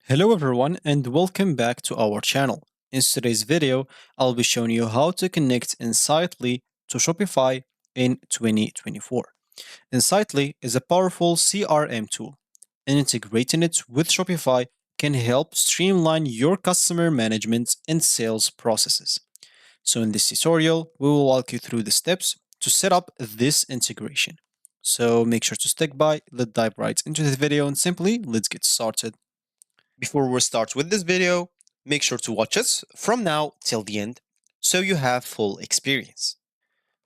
Hello everyone and welcome back to our channel. In today's video, I'll be showing you how to connect Insightly to Shopify in 2024. Insightly is a powerful CRM tool, and integrating it with Shopify can help streamline your customer management and sales processes. So in this tutorial, we will walk you through the steps to set up this integration. So make sure to stick by, let's dive right into this video and simply let's get started. Before we start with this video, make sure to watch us from now till the end so you have full experience.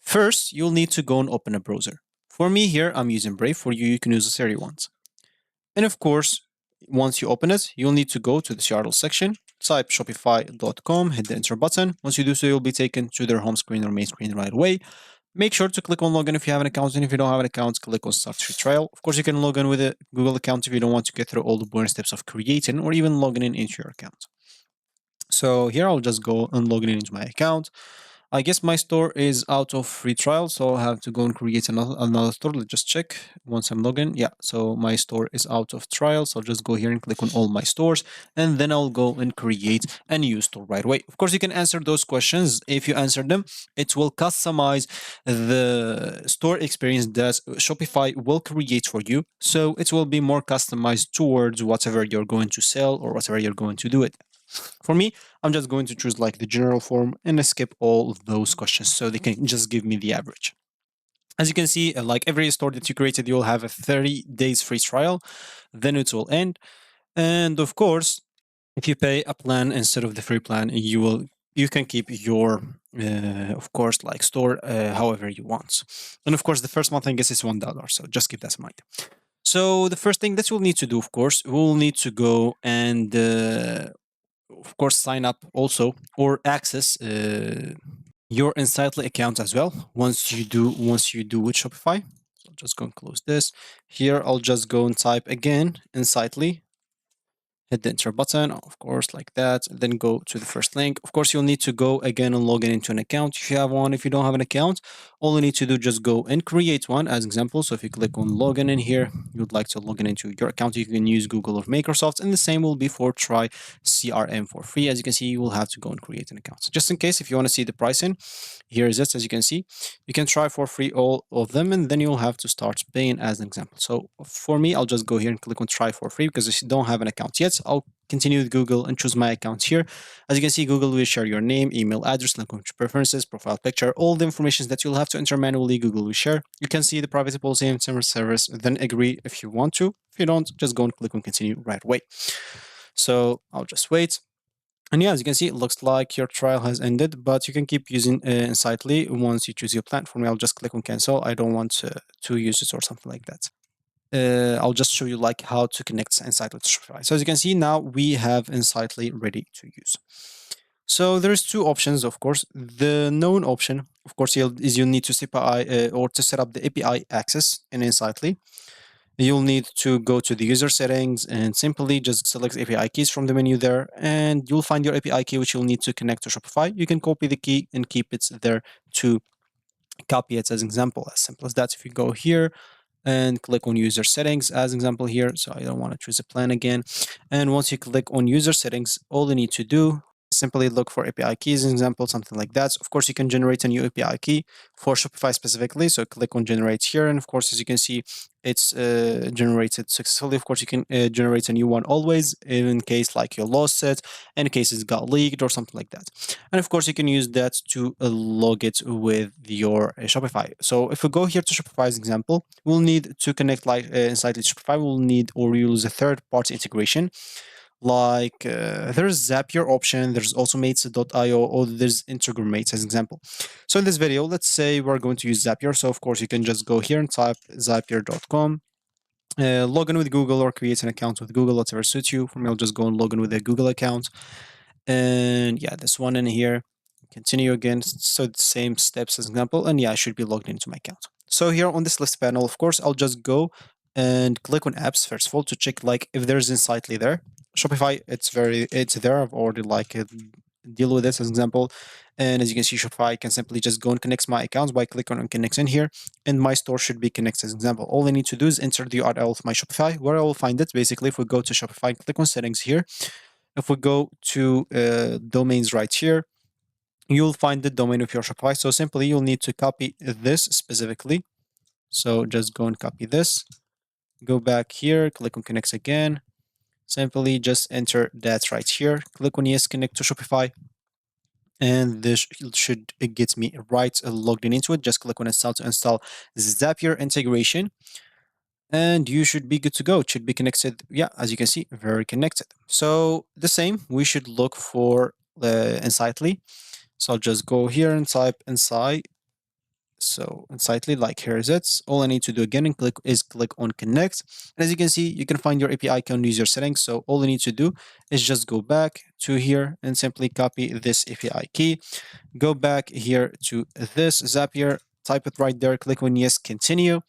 First, you'll need to go and open a browser. For me here, I'm using Brave. For you, you can use the Siri ones. And of course, once you open it, you'll need to go to the URL section, type shopify.com, hit the enter button. Once you do so, you'll be taken to their home screen or main screen right away. Make sure to click on login if you have an account, and if you don't have an account, click on start free trial. Of course, you can log in with a Google account if you don't want to get through all the boring steps of creating or even logging in into your account. So here I'll just go and log in into my account. I guess my store is out of free trial, so I'll have to go and create another store. Let's just check once I'm logged in. Yeah, so my store is out of trial, so I'll just go here and click on all my stores, and then I'll go and create a new store right away. Of course, you can answer those questions. If you answer them, it will customize the store experience that Shopify will create for you, so it will be more customized towards whatever you're going to sell or whatever you're going to do it. For me, I'm just going to choose like the general form and skip all of those questions so they can just give me the average. As you can see, like every store that you created, you'll have a 30 days free trial, then it will end. And of course, if you pay a plan instead of the free plan, you can keep your of course like store however you want. And of course, the first month I guess is $1, so just keep that in mind. So the first thing that we'll need to do, of course, we'll need to go and of course sign up also or access your Insightly account as well once you do with Shopify. So I'll just go and close this. Here I'll just go and type again Insightly, hit the enter button, of course, like that, then go to the first link. Of course, you'll need to go again and log in into an account if you have one. If you don't have an account, all you need to do just go and create one as example. So if you click on login in here, you'd like to log in into your account, you can use Google or Microsoft, and the same will be for Try CRM for free. As you can see, you will have to go and create an account. So just in case, if you want to see the pricing, here is it. As you can see, you can try for free all of them, and then you'll have to start paying as an example. So for me, I'll just go here and click on try for free because if you don't have an account yet, I'll continue with Google and choose my account here. As you can see, Google will share your name, email address, language preferences, profile picture, all the information that you'll have to enter manually. Google will share. You can see the privacy policy and terms of service, then agree if you want to. If you don't, just go and click on continue right away. So I'll just wait. And yeah, as you can see, it looks like your trial has ended, but you can keep using Insightly once you choose your plan. For me, I'll just click on cancel. I don't want to use it or something like that. I'll just show you like how to connect Insightly to Shopify. So as you can see now, we have Insightly ready to use. So there's two options, of course. The known option, of course, is you need to set up the API access in Insightly. You'll need to go to the user settings and simply just select API keys from the menu there, and you'll find your API key, which you'll need to connect to Shopify. You can copy the key and keep it there to copy it as an example, as simple as that. If you go here and click on user settings as example here, so I don't want to choose a plan again. And once you click on user settings, all you need to do simply look for API keys, example, something like that. Of course, you can generate a new API key for Shopify specifically. So click on generate here. And of course, as you can see, it's generated successfully. Of course, you can generate a new one always in case like you lost it, in case it got leaked or something like that. And of course, you can use that to log it with your Shopify. So if we go here to Shopify's example, we'll need to connect like inside the Shopify, we'll need or use a third-party integration. Like there's Zapier option, there's also mates.io, or there's Integromates as example. So in this video, let's say we're going to use Zapier. So of course you can just go here and type zapier.com, log in with Google or create an account with Google, whatever suits you. For me, I'll just go and log in with a Google account. And yeah, this one in here, continue again. So the same steps as example. And yeah, I should be logged into my account. So here on this list panel, of course, I'll just go and click on apps first of all to check like if there's Insightly there. Shopify, it's there. I've already like deal with this as an example. And as you can see, Shopify can simply just go and connect my accounts by clicking on connect in here, and my store should be connected as an example. All I need to do is enter the URL of my Shopify, where I will find it. Basically, if we go to Shopify, click on settings here. If we go to domains right here, you'll find the domain of your Shopify. So simply you'll need to copy this specifically. So just go and copy this, go back here, click on connect again. Simply just enter that right here. Click on yes, connect to Shopify. And this should get me right logged in into it. Just click on install to install Zapier integration. And you should be good to go. It should be connected. Yeah, as you can see, very connected. So the same, we should look for Insightly. So I'll just go here and type Insight. So Insightly, like here is it. All I need to do again and click on connect. And as you can see, you can find your API icon, use your settings. So all I need to do is just go back to here and simply copy this API key. Go back here to this Zapier, type it right there, click on yes, continue.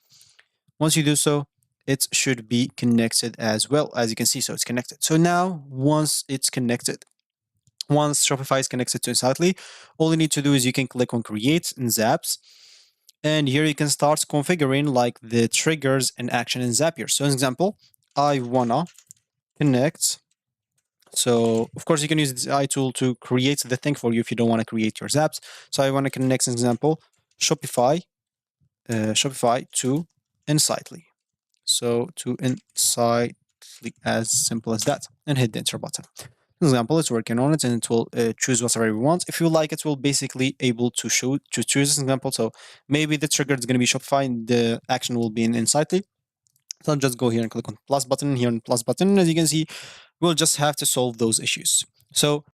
Once you do so, it should be connected as well. As you can see, so it's connected. So now, once it's connected, once Shopify is connected to Insightly, all you need to do is you can click on create in Zaps. And here you can start configuring like the triggers and action in Zapier. So, as an example, I wanna connect. So, of course, you can use the AI tool to create the thing for you if you don't want to create your Zaps. So, I want to connect, as an example, Shopify to Insightly. So to Insightly, as simple as that, and hit the enter button. For example, it's working on it, and it will choose whatever we want. If you like, it will basically able to choose an example. So maybe the trigger is going to be Shopify, and the action will be in Insightly. So I'll just go here and click on plus button here and plus button. And as you can see, we'll just have to solve those issues. So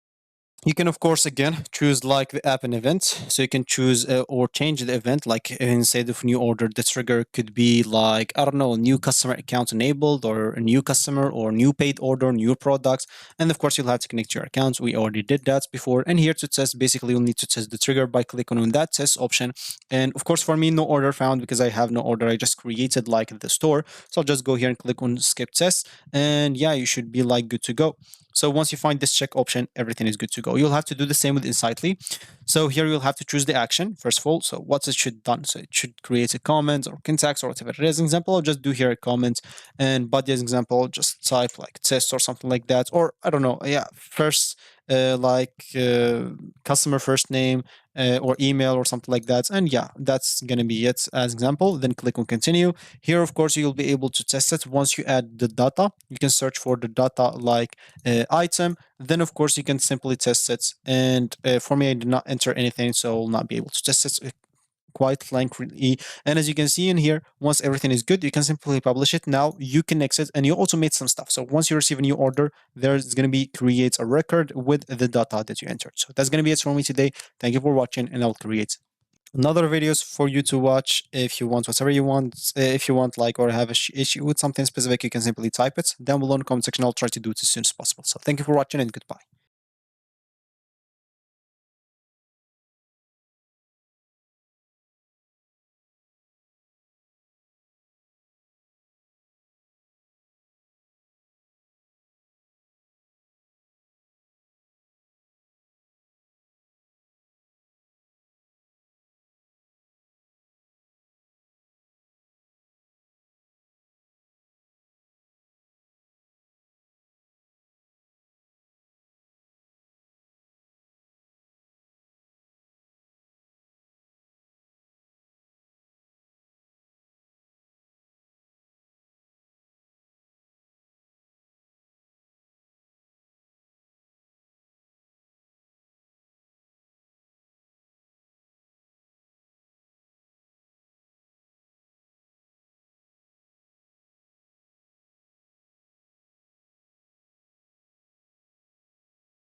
you can, of course, again, choose like the app and event. So you can choose or change the event, like instead of new order, the trigger could be like, I don't know, new customer account enabled, or a new customer, or new paid order, new products. And of course, you'll have to connect your accounts. We already did that before. And here to test, basically, you'll need to test the trigger by clicking on that test option. And of course, for me, no order found because I have no order. I just created like the store. So I'll just go here and click on skip test. And yeah, you should be like good to go. So once you find this check option, everything is good to go. You'll have to do the same with Insightly. So here you'll have to choose the action, first of all. So what it should done. So it should create a comment or contacts or whatever it is. Example, I'll just do here a comment, and body as example, just type like test or something like that. Or I don't know. Yeah, first customer first name or email or something like that. And yeah, that's going to be it as example. Then click on continue. Here, of course, you'll be able to test it. Once you add the data, you can search for the data like item. Then, of course, you can simply test it. And for me, I did not enter anything, so I'll not be able to test it quite lengthy. And as you can see in here, once everything is good, you can simply publish it. Now you can exit and you automate some stuff. So once you receive a new order, there's going to be create a record with the data that you entered. So that's going to be it from me today. Thank you for watching, and I'll create another videos for you to watch. If you want whatever you want, if you want like or have a issue with something specific, you can simply type it down below in the comment section. I'll try to do it as soon as possible. So thank you for watching, and goodbye.